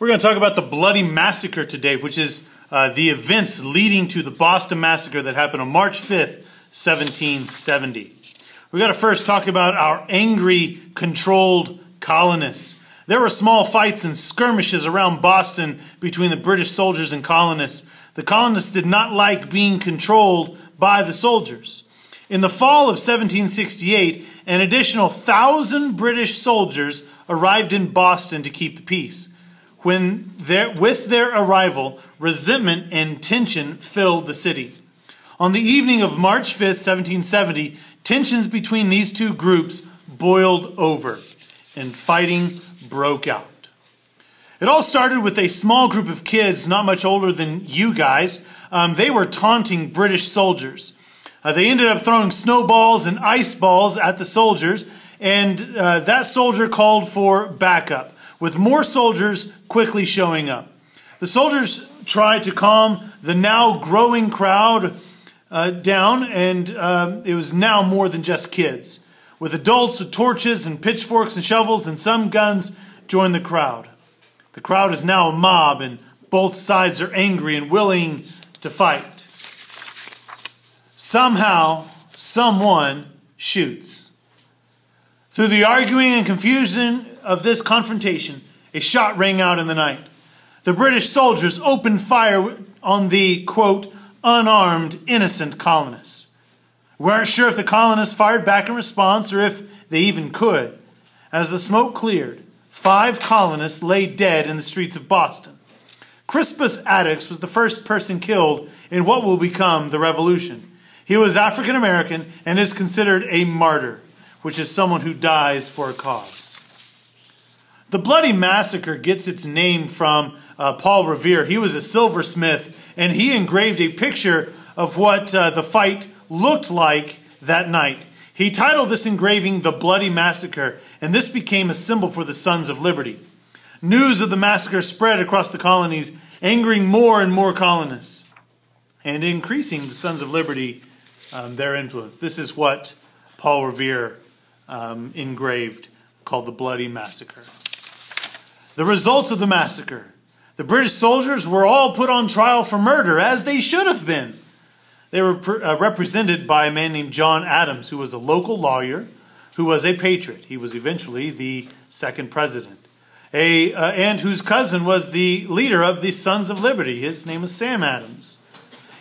We're going to talk about the Bloody Massacre today, which is the events leading to the Boston Massacre that happened on March 5th, 1770. We've got to first talk about our angry, controlled colonists. There were small fights and skirmishes around Boston between the British soldiers and colonists. The colonists did not like being controlled by the soldiers. In the fall of 1768, an additional 1,000 British soldiers arrived in Boston to keep the peace. With their arrival, resentment and tension filled the city. On the evening of March 5th, 1770, tensions between these two groups boiled over, and fighting broke out. It all started with a small group of kids, not much older than you guys. They were taunting British soldiers. They ended up throwing snowballs and ice balls at the soldiers, and that soldier called for backup, with more soldiers quickly showing up. The soldiers tried to calm the now growing crowd down, and it was now more than just kids. With adults with torches and pitchforks and shovels and some guns joined the crowd. The crowd is now a mob, and both sides are angry and willing to fight. Somehow, someone shoots. Through the arguing and confusion of this confrontation, a shot rang out in the night. The British soldiers opened fire on the, quote, unarmed, innocent colonists. We weren't sure if the colonists fired back in response or if they even could. As the smoke cleared, 5 colonists lay dead in the streets of Boston. Crispus Attucks was the first person killed in what will become the Revolution. He was African American and is considered a martyr, which is someone who dies for a cause. The Bloody Massacre gets its name from Paul Revere. He was a silversmith, and he engraved a picture of what the fight looked like that night. He titled this engraving The Bloody Massacre, and this became a symbol for the Sons of Liberty. News of the massacre spread across the colonies, angering more and more colonists, and increasing the Sons of Liberty, their influence. This is what Paul Revere engraved, called The Bloody Massacre. The results of the massacre. The British soldiers were all put on trial for murder, as they should have been. They were represented by a man named John Adams, who was a local lawyer, who was a patriot. He was eventually the second president, and whose cousin was the leader of the Sons of Liberty. His name was Sam Adams.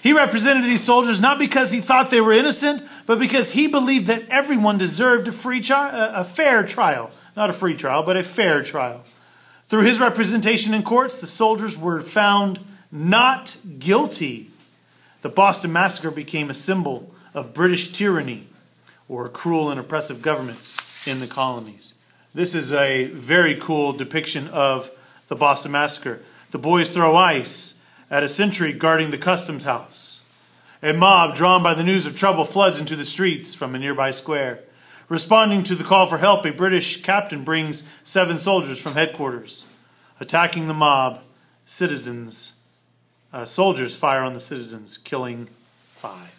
He represented these soldiers not because he thought they were innocent, but because he believed that everyone deserved a fair trial. Not a free trial, but a fair trial. Through his representation in courts, the soldiers were found not guilty. The Boston Massacre became a symbol of British tyranny, or a cruel and oppressive government in the colonies. This is a very cool depiction of the Boston Massacre. The boys throw ice at a sentry guarding the customs house. A mob drawn by the news of trouble floods into the streets from a nearby square. Responding to the call for help, a British captain brings 7 soldiers from headquarters. Attacking the mob, soldiers fire on the citizens, killing 5.